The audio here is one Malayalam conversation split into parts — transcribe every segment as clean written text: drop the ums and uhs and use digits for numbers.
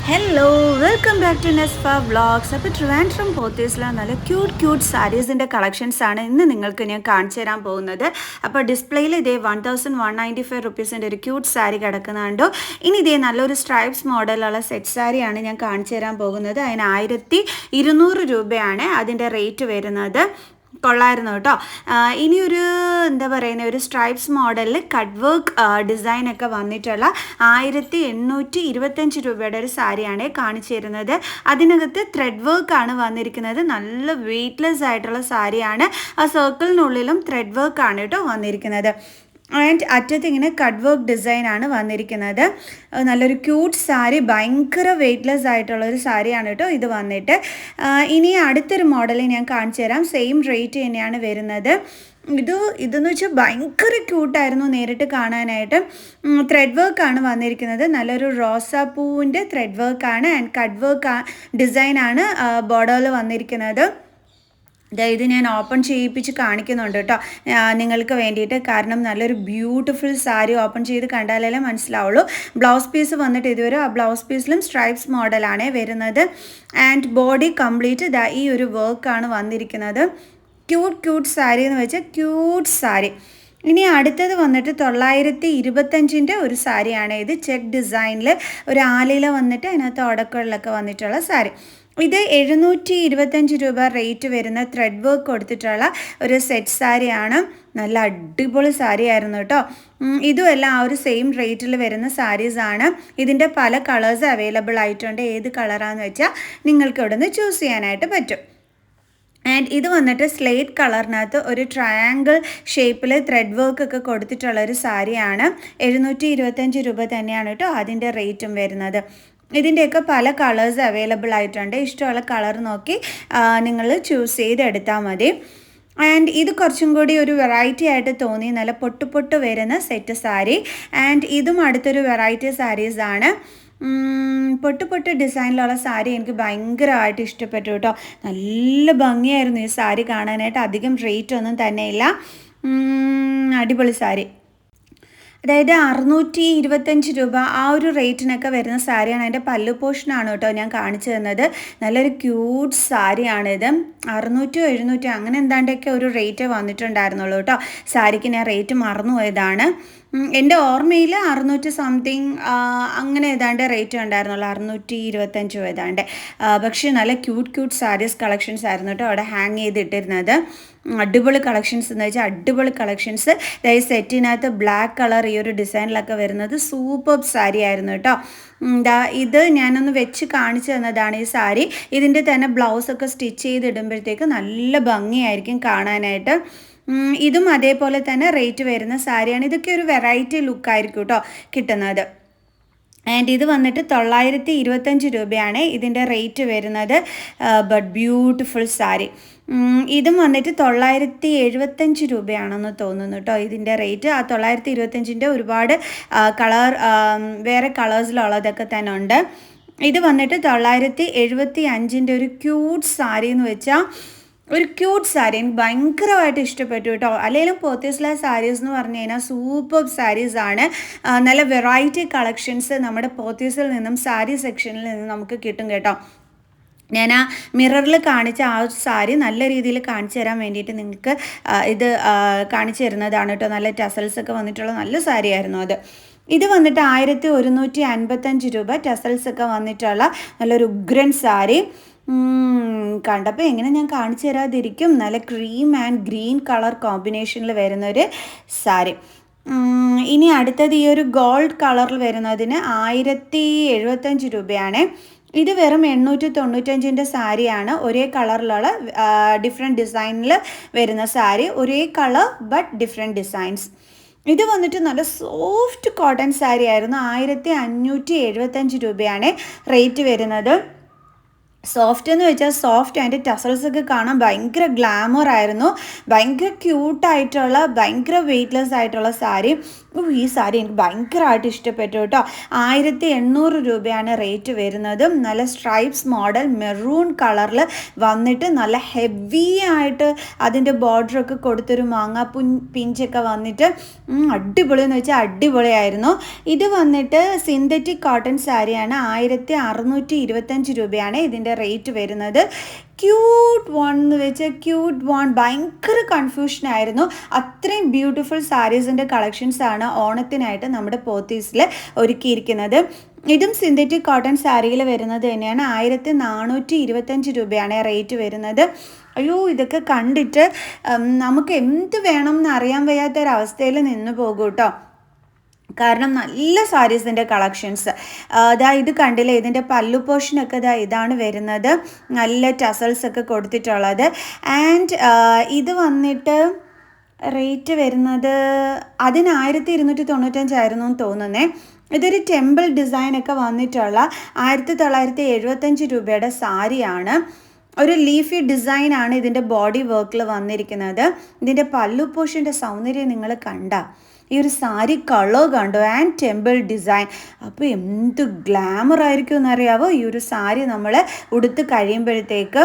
Hello welcome back to Nesfa vlogs. അപ്പോൾ ട്രിവാൻഡ്രം പോത്തീസിലെ നല്ല ക്യൂട്ട് സാരീസിൻ്റെ കളക്ഷൻസാണ് ഇന്ന് നിങ്ങൾക്ക് ഞാൻ കാണിച്ചു തരാൻ പോകുന്നത്. അപ്പോൾ ഡിസ്പ്ലേയിൽ ഇതേ 1195 റുപ്പീസിൻ്റെ ഒരു ക്യൂട്ട് സാരി കിടക്കുന്നുണ്ടോ. ഇനി ഇതേ നല്ലൊരു സ്ട്രൈപ്സ് മോഡലുള്ള സെറ്റ് സാരിയാണ് ഞാൻ കാണിച്ചു തരാൻ പോകുന്നത്. അതിന് 1200 രൂപയാണ് അതിൻ്റെ റേറ്റ് വരുന്നത്. കൊള്ളായിരുന്നു കേട്ടോ. ഇനിയൊരു എന്താ പറയുന്നത്, ഒരു സ്ട്രൈപ്സ് മോഡലിൽ കട്ട് വർക്ക് ഡിസൈനൊക്കെ വന്നിട്ടുള്ള 1825 രൂപയുടെ ഒരു സാരിയാണ് കാണിച്ചു തരുന്നത്. അതിനകത്ത് ത്രെഡ് വർക്കാണ് വന്നിരിക്കുന്നത്. നല്ല വെയ്റ്റ്ലെസ് ആയിട്ടുള്ള സാരിയാണ്. ആ സർക്കിളിനുള്ളിലും ത്രെഡ് വർക്കാണ് കേട്ടോ വന്നിരിക്കുന്നത്. ആൻഡ് അറ്റത്ത് ഇങ്ങനെ കട്ട് വർക്ക് ഡിസൈനാണ് വന്നിരിക്കുന്നത്. നല്ലൊരു ക്യൂട്ട് സാരി, ഭയങ്കര വെയ്റ്റ്ലെസ് ആയിട്ടുള്ളൊരു സാരിയാണ് കേട്ടോ ഇത് വന്നിട്ട്. ഇനി അടുത്തൊരു മോഡൽ ഞാൻ കാണിച്ചു തരാം. സെയിം റേറ്റ് തന്നെയാണ് വരുന്നത്. ഇതെന്ന് വെച്ചാൽ ഭയങ്കര ക്യൂട്ടായിരുന്നു നേരിട്ട് കാണാനായിട്ട്. ത്രെഡ് വർക്കാണ് വന്നിരിക്കുന്നത്. നല്ലൊരു റോസാപ്പൂവിൻ്റെ ത്രെഡ് വർക്കാണ് ആൻഡ് കട്ട് വർക്ക് ഡിസൈനാണ് ബോർഡറിൽ വന്നിരിക്കുന്നത്. ഇത് ഞാൻ ഓപ്പൺ ചെയ്യിപ്പിച്ച് കാണിക്കുന്നുണ്ട് കേട്ടോ നിങ്ങൾക്ക് വേണ്ടിയിട്ട്. കാരണം നല്ലൊരു ബ്യൂട്ടിഫുൾ സാരി ഓപ്പൺ ചെയ്ത് കണ്ടാലേ മനസ്സിലാവുള്ളൂ. ബ്ലൗസ് പീസ് വന്നിട്ട് ഇതുവരെ ആ ബ്ലൗസ് പീസിലും സ്ട്രൈപ്സ് മോഡലാണ് വരുന്നത്. ആൻഡ് ബോഡി കംപ്ലീറ്റ് ഈ ഒരു വർക്കാണ് വന്നിരിക്കുന്നത്. ക്യൂട്ട് സാരി എന്ന് വെച്ചാൽ ക്യൂട്ട് സാരി. ഇനി അടുത്തത് വന്നിട്ട് 925 ഒരു സാരിയാണ്. ഇത് ചെക്ക് ഡിസൈനിൽ ഒരു ആലില വന്നിട്ട് അതിനകത്ത് ഉടക്കുകളിലൊക്കെ വന്നിട്ടുള്ള സാരി. ഇത് 725 രൂപ റേറ്റ് വരുന്ന ത്രെഡ് വർക്ക് കൊടുത്തിട്ടുള്ള ഒരു സെറ്റ് സാരിയാണ്. നല്ല അടിപൊളി സാരി ആയിരുന്നു കേട്ടോ. ഇതുമെല്ലാം ആ ഒരു സെയിം റേറ്റിൽ വരുന്ന സാരീസാണ്. ഇതിൻ്റെ പല കളേഴ്സ് അവൈലബിൾ ആയിട്ടുണ്ട്. ഏത് കളറാണെന്ന് വെച്ചാൽ നിങ്ങൾക്ക് ഇവിടെ നിന്ന് ചൂസ് ചെയ്യാനായിട്ട് പറ്റും. ആൻഡ് ഇത് വന്നിട്ട് സ്ലേറ്റ് കളറിനകത്ത് ഒരു ട്രയാങ്കിൾ ഷേപ്പിൽ ത്രെഡ് വർക്ക് ഒക്കെ കൊടുത്തിട്ടുള്ളൊരു സാരിയാണ്. 725 രൂപ തന്നെയാണ് കേട്ടോ അതിൻ്റെ റേറ്റും വരുന്നത്. ഇതിൻ്റെയൊക്കെ പല കളേഴ്സ് അവൈലബിൾ ആയിട്ടുണ്ട്. ഇഷ്ടമുള്ള കളർ നോക്കി നിങ്ങൾ ചൂസ് ചെയ്തെടുത്താൽ മതി. ആൻഡ് ഇത് കുറച്ചും കൂടി ഒരു വെറൈറ്റി ആയിട്ട് തോന്നി. നല്ല പൊട്ട് വരുന്ന സെറ്റ് സാരി. ആൻഡ് ഇതും അടുത്തൊരു വെറൈറ്റി സാരീസാണ്. പൊട്ട് ഡിസൈനിലുള്ള സാരി എനിക്ക് ഭയങ്കരമായിട്ട് ഇഷ്ടപ്പെട്ടു കേട്ടോ. നല്ല ഭംഗിയായിരുന്നു ഈ സാരി കാണാനായിട്ട്. അധികം റേറ്റ് ഒന്നും തന്നെയില്ല. അടിപൊളി സാരി. അതായത് 625 രൂപ ആ ഒരു റേറ്റിനൊക്കെ വരുന്ന സാരിയാണ്. അതിൻ്റെ പല്ലു പോർഷനാണ് കേട്ടോ ഞാൻ കാണിച്ചു തന്നത്. നല്ലൊരു ക്യൂട്ട് സാരിയാണിത്. 600 700 അങ്ങനെ എന്താണ്ടൊക്കെ ഒരു റേറ്റ് വന്നിട്ടുണ്ടായിരുന്നുള്ളൂ കേട്ടോ. സാരിക്ക് ഞാൻ റേറ്റ് മറന്നുപോയതാണ്. എൻ്റെ ഓർമ്മയിൽ 600 സംതിങ് അങ്ങനെ ഏതാണ്ട് റേറ്റ് ഉണ്ടായിരുന്നുള്ളൂ. 625 ഏതാണ്ട്. പക്ഷേ നല്ല ക്യൂട്ട് സാരീസ് കളക്ഷൻസ് ആയിരുന്നു കേട്ടോ അവിടെ ഹാങ് ചെയ്തിട്ടിരുന്നത്. അടിപൊളി കളക്ഷൻസ് എന്ന് വെച്ചാൽ അടിപൊളി കളക്ഷൻസ്. അതായത് സെറ്റിനകത്ത് ബ്ലാക്ക് കളർ ഈ ഒരു ഡിസൈനിലൊക്കെ വരുന്നത് സൂപ്പർ സാരി ആയിരുന്നു കേട്ടോ. ഇത് ഞാനൊന്ന് വെച്ച് കാണിച്ചു തന്നതാണ് ഈ സാരി. ഇതിൻ്റെ തന്നെ ബ്ലൗസൊക്കെ സ്റ്റിച്ച് ചെയ്തിടുമ്പോഴത്തേക്ക് നല്ല ഭംഗിയായിരിക്കും കാണാനായിട്ട്. ഇതും അതേപോലെ തന്നെ റേറ്റ് വരുന്ന സാരിയാണ്. ഇതൊക്കെ ഒരു വെറൈറ്റി ലുക്കായിരിക്കും കേട്ടോ കിട്ടുന്നത്. ആൻഡ് ഇത് വന്നിട്ട് 925 രൂപയാണ് ഇതിൻ്റെ റേറ്റ് വരുന്നത്. But beautiful sari. ഇതും വന്നിട്ട് 975 രൂപയാണെന്ന് തോന്നുന്നു കേട്ടോ ഇതിൻ്റെ റേറ്റ്. ആ 925ൻ്റെ ഒരുപാട് വേറെ കളേഴ്സിലുള്ളതൊക്കെ തന്നെ ഉണ്ട്. ഇത് വന്നിട്ട് 975ൻ്റെ ഒരു ക്യൂട്ട് സാരി എന്ന് വെച്ചാൽ ഒരു ക്യൂട്ട് സാരി. എനിക്ക് ഭയങ്കരമായിട്ട് ഇഷ്ടപ്പെട്ടു കേട്ടോ. അല്ലെങ്കിലും പോത്തീസിലെ സാരീസ് എന്ന് പറഞ്ഞു കഴിഞ്ഞാൽ സൂപ്പർ സാരീസാണ്. നല്ല വെറൈറ്റി കളക്ഷൻസ് നമ്മുടെ പോത്തീസിൽ നിന്നും സാരി സെക്ഷനിൽ നിന്നും നമുക്ക് കിട്ടും കേട്ടോ. ഞാൻ ആ മിററിൽ കാണിച്ച ആ സാരി നല്ല രീതിയിൽ കാണിച്ചു തരാൻ വേണ്ടിയിട്ട് നിങ്ങൾക്ക് ഇത് കാണിച്ചു തരുന്നതാണ് കേട്ടോ. നല്ല ടസൽസൊക്കെ വന്നിട്ടുള്ള നല്ല സാരി ആയിരുന്നു അത്. ഇത് വന്നിട്ട് 1155 രൂപ ടസൽസൊക്കെ വന്നിട്ടുള്ള നല്ലൊരു ഉഗ്രൻ സാരി. കണ്ടപ്പോൾ എങ്ങനെ ഞാൻ കാണിച്ചു തരാതിരിക്കും. നല്ല ക്രീം ആൻഡ് ഗ്രീൻ കളർ കോമ്പിനേഷനിൽ വരുന്നൊരു സാരി. ഇനി അടുത്തത് ഈ ഒരു ഗോൾഡ് കളറിൽ വരുന്നതിന് 1075 രൂപയാണ്. ഇത് വെറും 895ൻ്റെ സാരിയാണ്. ഒരേ കളറിലുള്ള ഡിഫറെൻറ്റ് ഡിസൈനിൽ വരുന്ന സാരി. ഒരേ കളർ ബട്ട് ഡിഫറെൻറ്റ് ഡിസൈൻസ്. ഇത് വന്നിട്ട് നല്ല സോഫ്റ്റ് കോട്ടൺ സാരി ആയിരുന്നു. 1575 രൂപയാണ് റേറ്റ് വരുന്നത്. സോഫ്റ്റ് എന്ന് വെച്ചാൽ സോഫ്റ്റ്. അതിൻ്റെ ടസൽസൊക്കെ കാണാൻ ഭയങ്കര ഗ്ലാമർ ആയിരുന്നു. ഭയങ്കര ക്യൂട്ടായിട്ടുള്ള ഭയങ്കര വെയ്റ്റ്ലെസ് ആയിട്ടുള്ള സാരി. ഈ സാരി എനിക്ക് ഭയങ്കരമായിട്ട് ഇഷ്ടപ്പെട്ടു കേട്ടോ. 1800 രൂപയാണ് റേറ്റ് വരുന്നത്. നല്ല സ്ട്രൈപ്സ് മോഡൽ മെറൂൺ കളറിൽ വന്നിട്ട് നല്ല ഹെവി ആയിട്ട് അതിൻ്റെ ബോർഡറൊക്കെ കൊടുത്തൊരു മാങ്ങ പിഞ്ചൊക്കെ വന്നിട്ട് അടിപൊളി എന്ന് വെച്ചാൽ അടിപൊളിയായിരുന്നു. ഇത് വന്നിട്ട് സിന്തറ്റിക് കോട്ടൺ സാരിയാണ്. 1625 രൂപയാണ് ഇതിൻ്റെ റേറ്റ് വരുന്നത്. ക്യൂട്ട് വൺ എന്ന് വെച്ചാൽ ക്യൂട്ട് വൺ, ഭയങ്കര കൺഫ്യൂഷനായിരുന്നു. അത്രയും ബ്യൂട്ടിഫുൾ സാരീസിൻ്റെ കളക്ഷൻസാണ് ഓണത്തിനായിട്ട് നമ്മുടെ പോത്തീസിൽ ഒരുക്കിയിരിക്കുന്നത്. ഇതും സിന്തറ്റിക് കോട്ടൺ സാരിയിൽ വരുന്നത് തന്നെയാണ്. 1425 രൂപയാണ് റേറ്റ് വരുന്നത്. അയ്യോ, ഇതൊക്കെ കണ്ടിട്ട് നമുക്ക് എന്ത് വേണം എന്ന് അറിയാൻ വയ്യാത്തൊരവസ്ഥയിൽ നിന്ന് പോകും കേട്ടോ. കാരണം നല്ല സാരീസിൻ്റെ കളക്ഷൻസ് ഇത് കണ്ടില്ലേ, ഇതിൻ്റെ പല്ലു പോർഷനൊക്കെ ഇതാണ് വരുന്നത്. നല്ല ടസൽസ് ഒക്കെ കൊടുത്തിട്ടുള്ളത്. ആൻഡ് ഇത് വന്നിട്ട് റേറ്റ് വരുന്നത് അതിന് 1295 ആയിരുന്നു എന്ന് തോന്നുന്നേ. ഇതൊരു ടെമ്പിൾ ഡിസൈനൊക്കെ വന്നിട്ടുള്ള 1975 രൂപയുടെ സാരിയാണ്. ഒരു ലീഫി ഡിസൈനാണ് ഇതിൻ്റെ ബോഡി വർക്കിൽ വന്നിരിക്കുന്നത്. ഇതിൻ്റെ പല്ലു പോർഷൻ്റെ സൗന്ദര്യം നിങ്ങൾ കണ്ട, ഈ ഒരു സാരി കളർ കണ്ടോ, ആൻഡ് ടെമ്പിൾ ഡിസൈൻ. അപ്പോൾ എന്ത് ഗ്ലാമർ ആയിരിക്കും എന്നറിയാവോ ഈ ഒരു സാരി നമ്മൾ ഉടുത്ത് കഴിയുമ്പോഴത്തേക്ക്.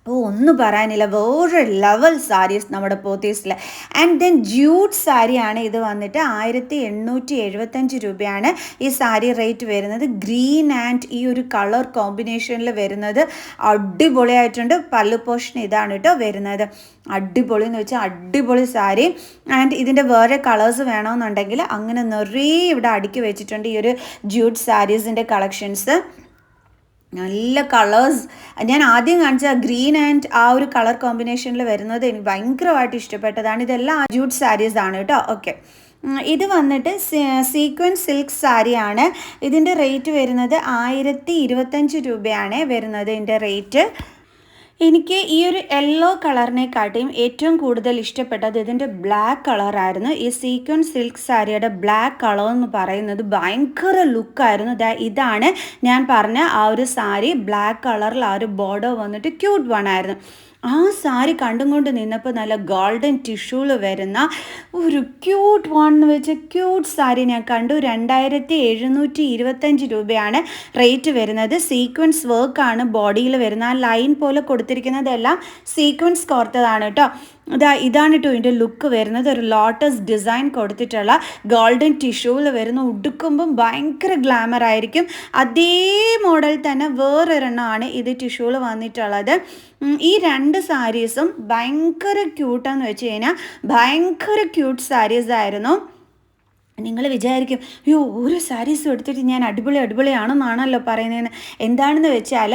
ഒന്നും പറയാനില്ല, വേറെ ലെവൽ സാരീസ് നമ്മുടെ പോത്തീസിൽ. ആൻഡ് ദെൻ ജ്യൂട്ട് സാരിയാണ് ഇത് വന്നിട്ട് 1875 രൂപയാണ് ഈ സാരി റേറ്റ് വരുന്നത്. ഗ്രീൻ ആൻഡ് ഈ ഒരു കളർ കോമ്പിനേഷനിൽ വരുന്നത് അടിപൊളിയായിട്ടുണ്ട്. പല്ലു പോർഷൻ ഇതാണ് കേട്ടോ വരുന്നത്. അടിപൊളി എന്ന് വെച്ചാൽ അടിപൊളി സാരി. ആൻഡ് ഇതിൻ്റെ വേറെ കളേഴ്സ് വേണമെന്നുണ്ടെങ്കിൽ അങ്ങനെ നിറയെ ഇവിടെ അടുക്കി വെച്ചിട്ടുണ്ട് ഈ ഒരു ജ്യൂട്ട് സാരീസിൻ്റെ കളക്ഷൻസ്. നല്ല കളേഴ്സ്. ഞാൻ ആദ്യം കാണിച്ച ഗ്രീൻ ആൻഡ് ആ ഒരു കളർ കോമ്പിനേഷനിൽ വരുന്നത് എനിക്ക് ഭയങ്കരമായിട്ട് ഇഷ്ടപ്പെട്ടതാണ്. ഇതെല്ലാം ജ്യൂട്ട് സാരീസ് ആണ് കേട്ടോ. ഓക്കെ, ഇത് വന്നിട്ട് സീക്വൻസ് സിൽക്ക് സാരിയാണ്. ഇതിൻ്റെ റേറ്റ് വരുന്നത് 1025 രൂപയാണ് വരുന്നത് ഇതിൻ്റെ റേറ്റ്. എനിക്ക് ഈ ഒരു യെല്ലോ കളറിനെക്കാട്ടിയും ഏറ്റവും കൂടുതൽ ഇഷ്ടപ്പെട്ടത് ഇതിൻ്റെ ബ്ലാക്ക് കളറായിരുന്നു. ഈ സീക്വൻസ് സിൽക്ക് സാരിയുടെ ബ്ലാക്ക് കളർ എന്ന് പറയുന്നത് ഭയങ്കര ലുക്കായിരുന്നു. ഇതാണ് ഞാൻ പറഞ്ഞ ആ ഒരു സാരി. ബ്ലാക്ക് കളറിൽ ആ ഒരു ബോർഡർ വന്നിട്ട് ക്യൂട്ട് വൺ ആയിരുന്നു. ആ സാരി കണ്ടും കൊണ്ട് നിന്നപ്പോൾ നല്ല ഗോൾഡൻ ടിഷ്യൂല് വരുന്ന ഒരു ക്യൂട്ട് വൺ എന്ന് വെച്ചാൽ ക്യൂട്ട് സാരി ഞാൻ കണ്ടു. 2725 രൂപയാണ് റേറ്റ് വരുന്നത്. സീക്വൻസ് വർക്കാണ് ബോഡിയിൽ വരുന്ന. ആ ലൈൻ പോലെ കൊടുത്തിരിക്കുന്നതെല്ലാം സീക്വൻസ് കോർത്തതാണ് കേട്ടോ. ഇതാണ് കേട്ടോ ഇതിൻ്റെ ലുക്ക് വരുന്നത്. ഒരു ലോട്ടസ് ഡിസൈൻ കൊടുത്തിട്ടുള്ള ഗോൾഡൻ ടിഷ്യൂവിൽ വരുന്ന, ഉടുക്കുമ്പം ഭയങ്കര ഗ്ലാമർ ആയിരിക്കും. അതേ മോഡൽ തന്നെ വേറൊരെണ്ണമാണ് ഇത് ടിഷ്യൂവിൽ വന്നിട്ടുള്ളത്. ഈ രണ്ട് സാരീസും ഭയങ്കര ക്യൂട്ടാന്ന് വെച്ച് കഴിഞ്ഞാൽ ഭയങ്കര ക്യൂട്ട് സാരീസ് ആയിരുന്നു. നിങ്ങൾ വിചാരിക്കും, അയ്യോ ഓരോ സാരീസും എടുത്തിട്ട് ഞാൻ അടിപൊളിയാണെന്നാണല്ലോ പറയുന്നതെന്ന്. എന്താണെന്ന് വെച്ചാൽ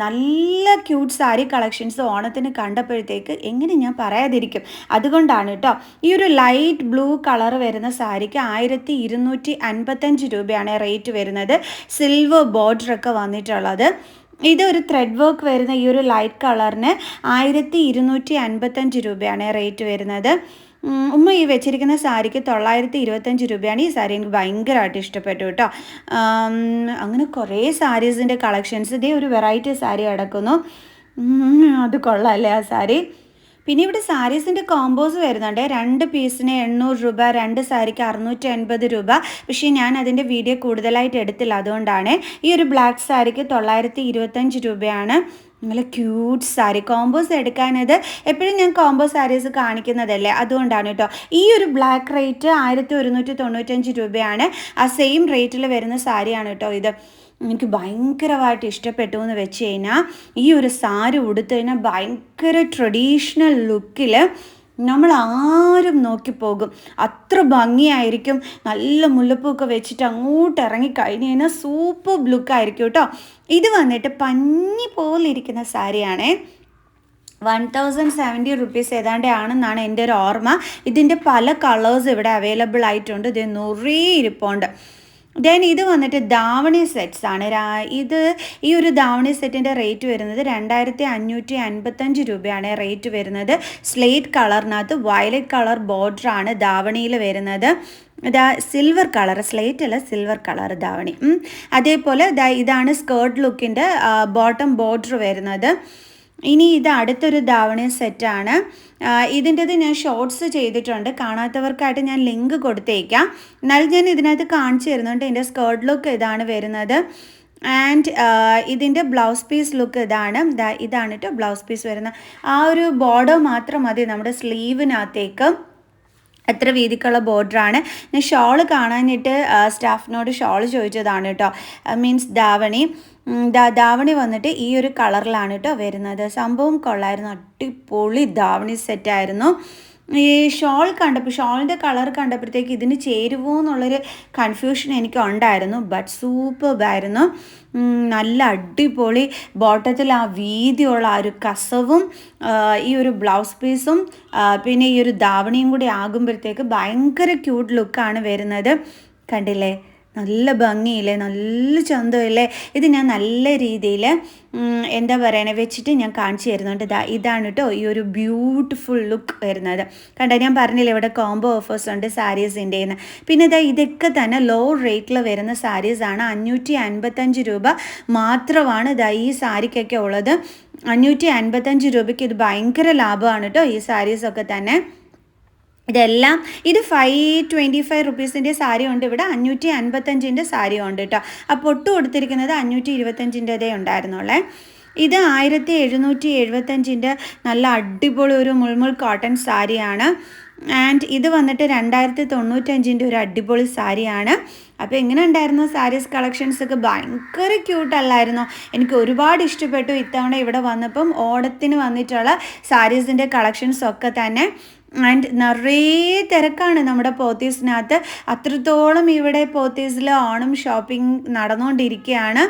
നല്ല ക്യൂട്ട് സാരി കളക്ഷൻസ് ഓണത്തിന് കണ്ടപ്പോഴത്തേക്ക് എങ്ങനെ ഞാൻ പറയാതിരിക്കും. അതുകൊണ്ടാണ് കേട്ടോ. ഈ ഒരു ലൈറ്റ് ബ്ലൂ കളർ വരുന്ന സാരിക്ക് 1255 രൂപയാണ് റേറ്റ് വരുന്നത്. സിൽവർ ബോർഡറൊക്കെ വന്നിട്ടുള്ളത്. ഇതൊരു ത്രെഡ് വർക്ക് വരുന്ന ഈ ഒരു ലൈറ്റ് കളറിന് 1255 രൂപയാണ് റേറ്റ് വരുന്നത്. ഉമ്മ ഈ വെച്ചിരിക്കുന്ന സാരിക്ക് 925 രൂപയാണ്. ഈ സാരി എനിക്ക് ഭയങ്കരമായിട്ട് ഇഷ്ടപ്പെട്ടു കേട്ടോ. അങ്ങനെ കുറേ സാരീസിൻ്റെ കളക്ഷൻസ്. ഇതേ ഒരു വെറൈറ്റി സാരി കിടക്കുന്നു. അത് കൊള്ളാമല്ലേ ആ സാരി. പിന്നെ ഇവിടെ സാരീസിൻ്റെ കോമ്പോസ് വരുന്നുണ്ട്. 2 പീസിന് 800 രൂപ, 2 സാരിക്ക് 680 രൂപ. പക്ഷേ ഞാൻ അതിൻ്റെ വീഡിയോ കൂടുതലായിട്ട് എടുത്തില്ല, അതുകൊണ്ടാണ്. ഈ ഒരു ബ്ലാക്ക് സാരിക്ക് 925 രൂപയാണ്. നല്ല ക്യൂട്ട് സാരി. കോമ്പോസ് എടുക്കാനത് എപ്പോഴും ഞാൻ കോമ്പോ സാരീസ് കാണിക്കുന്നതല്ലേ, അതുകൊണ്ടാണ് കേട്ടോ. ഈ ഒരു ബ്ലാക്ക് റേറ്റ് 1195 രൂപയാണ്. ആ സെയിം റേറ്റിൽ വരുന്ന സാരിയാണ് കേട്ടോ ഇത്. എനിക്ക് ഭയങ്കരമായിട്ട് ഇഷ്ടപ്പെട്ടു എന്ന് വെച്ച് കഴിഞ്ഞാൽ ഈ ഒരു സാരി ഉടുത്തു കഴിഞ്ഞാൽ ഭയങ്കര ട്രഡീഷണൽ ലുക്കിൽ നമ്മൾ ആരും നോക്കിപ്പോകും. അത്ര ഭംഗിയായിരിക്കും. നല്ല മുല്ലപ്പൂക്കെ വെച്ചിട്ട് അങ്ങോട്ട് ഇറങ്ങി കഴിഞ്ഞ് കഴിഞ്ഞാൽ സൂപ്പർ ലുക്കായിരിക്കും കേട്ടോ. ഇത് വന്നിട്ട് പഞ്ഞി പോലിരിക്കുന്ന സാരിയാണേ. 1070 റുപ്പീസ് ഏതാണ്ട് ആണെന്നാണ് എൻ്റെ ഒരു ഓർമ്മ. ഇതിൻ്റെ പല കളേഴ്സ് ഇവിടെ അവൈലബിൾ ആയിട്ടുണ്ട്. ഇത് നിറയെ ഇരിപ്പുണ്ട്. ദെൻ ഇത് വന്നിട്ട് ദാവണി സെറ്റ്സ് ആണ്. ഈ ഒരു ദാവണി സെറ്റിൻ്റെ റേറ്റ് വരുന്നത് 2555 രൂപയാണ് റേറ്റ് വരുന്നത്. സ്ലേറ്റ് കളറിനകത്ത് വയലറ്റ് കളർ ബോർഡറാണ് ദാവണിയിൽ വരുന്നത്. സിൽവർ കളർ, സ്ലേറ്റ് അല്ല സിൽവർ കളർ ദാവണി. അതേപോലെ ഇതാണ് സ്കേർട്ട് ലുക്കിൻ്റെ ബോട്ടം ബോർഡർ വരുന്നത്. ഇനി ഇത് അടുത്തൊരു ധാവണി സെറ്റാണ്. ഇതിൻ്റെത് ഞാൻ ഷോർട്സ് ചെയ്തിട്ടുണ്ട്, കാണാത്തവർക്കായിട്ട് ഞാൻ ലിങ്ക് കൊടുത്തേക്കാം. എന്നാലും ഞാൻ ഇതിനകത്ത് കാണിച്ചു തരുന്നുണ്ട്. എൻ്റെ സ്കേർട്ട് ലുക്ക് ഇതാണ് വരുന്നത്. ആൻഡ് ഇതിൻ്റെ ബ്ലൗസ് പീസ് ലുക്ക് ഇതാണ്. ഇതാണ് കേട്ടോ ബ്ലൗസ് പീസ് വരുന്നത്. ആ ഒരു ബോർഡർ മാത്രം മതി നമ്മുടെ സ്ലീവിനകത്തേക്ക്. എത്ര വീതിക്കുള്ള ബോർഡറാണ്. ഞാൻ ഷോള് കാണാനിട്ട് സ്റ്റാഫിനോട് ഷോള് ചോദിച്ചതാണ് കേട്ടോ. മീൻസ് ധാവണി വന്നിട്ട് ഈ ഒരു കളറിലാണ് കേട്ടോ വരുന്നത്. സംഭവം കൊള്ളായിരുന്നു, അടിപൊളി ധാവണി സെറ്റായിരുന്നു. ഈ ഷോൾ കണ്ടപ്പോൾ, ഷോളിൻ്റെ കളർ കണ്ടപ്പോഴത്തേക്ക് ഇതിന് ചേരുമോ എന്നുള്ളൊരു കൺഫ്യൂഷൻ എനിക്ക് ഉണ്ടായിരുന്നു. ബട്ട് സൂപ്പർബായിരുന്നു. നല്ല അടിപൊളി ബോട്ടത്തിൽ ആ വീതിയുള്ള ആ ഒരു കസവും ഈ ഒരു ബ്ലൗസ് പീസും പിന്നെ ഈ ഒരു ധാവണിയും കൂടി ആകുമ്പോഴത്തേക്ക് ഭയങ്കര ക്യൂട്ട് ലുക്കാണ് വരുന്നത്. കണ്ടില്ലേ, നല്ല ഭംഗിയില്ലേ, നല്ല ചന്തമില്ലേ. ഇത് ഞാൻ നല്ല രീതിയിൽ എന്താ പറയണേ വെച്ചിട്ട് ഞാൻ കാണിച്ചു തരുന്നുണ്ട്. ഇതാണ് കേട്ടോ ഈ ഒരു ബ്യൂട്ടിഫുൾ ലുക്ക് വരുന്നത്. കണ്ടോ, ഞാൻ പറഞ്ഞില്ലേ ഇവിടെ കോംബോ ഓഫേഴ്സ് ഉണ്ട് സാരീസിൻ്റെ. പിന്നെ ഇതൊക്കെ തന്നെ ലോ റേറ്റിൽ വരുന്ന സാരീസാണ്. 555 രൂപ മാത്രമാണ് ഈ സാരിക്കൊക്കെ ഉള്ളത്. 555 രൂപയ്ക്ക് ഇത് ഭയങ്കര ലാഭമാണ് കേട്ടോ ഈ സാരീസൊക്കെ തന്നെ. ഇത് 525 റുപ്പീസിൻ്റെ സാരി ഉണ്ട്, ഇവിടെ 555 സാരി ഉണ്ട് കേട്ടോ. ആ പൊട്ട് കൊടുത്തിരിക്കുന്നത് 525 ഉണ്ടായിരുന്നുള്ളേ. ഇത് 1775 നല്ല അടിപൊളി ഒരു മുൾമുൾ കോട്ടൺ സാരിയാണ്. ആൻഡ് ഇത് വന്നിട്ട് 2095 ഒരു അടിപൊളി സാരിയാണ്. അപ്പോൾ എങ്ങനെ ഉണ്ടായിരുന്നു സാരീസ് കളക്ഷൻസൊക്കെ? ഭയങ്കര ക്യൂട്ടല്ലായിരുന്നോ? എനിക്ക് ഒരുപാട് ഇഷ്ടപ്പെട്ടു ഇത്തവണ ഇവിടെ വന്നപ്പം ഓണത്തിന് വന്നിട്ടുള്ള സാരീസിൻ്റെ കളക്ഷൻസൊക്കെ തന്നെ. ആൻഡ് നിറയെ തിരക്കാണ് നമ്മുടെ പോത്തീസിനകത്ത്. അത്രത്തോളം ഇവിടെ പോത്തീസിൽ ഓണം ഷോപ്പിംഗ് നടന്നുകൊണ്ടിരിക്കുകയാണ്.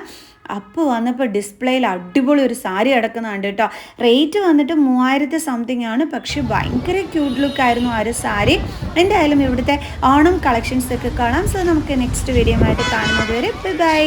അപ്പോൾ വന്നപ്പോൾ ഡിസ്പ്ലേയിൽ അടിപൊളി ഒരു സാരി കിടക്കുന്നുണ്ട് കേട്ടോ. റേറ്റ് വന്നിട്ട് 3000 സംതിങ് ആണ്, പക്ഷെ ഭയങ്കര ക്യൂട്ട് ലുക്കായിരുന്നു ആ ഒരു സാരി. എന്തായാലും ഇവിടുത്തെ ഓണം കളക്ഷൻസൊക്കെ കാണാം. സോ നമുക്ക് നെക്സ്റ്റ് വീഡിയോ ആയിട്ട് കാണുന്നത് വരെ ബൈ.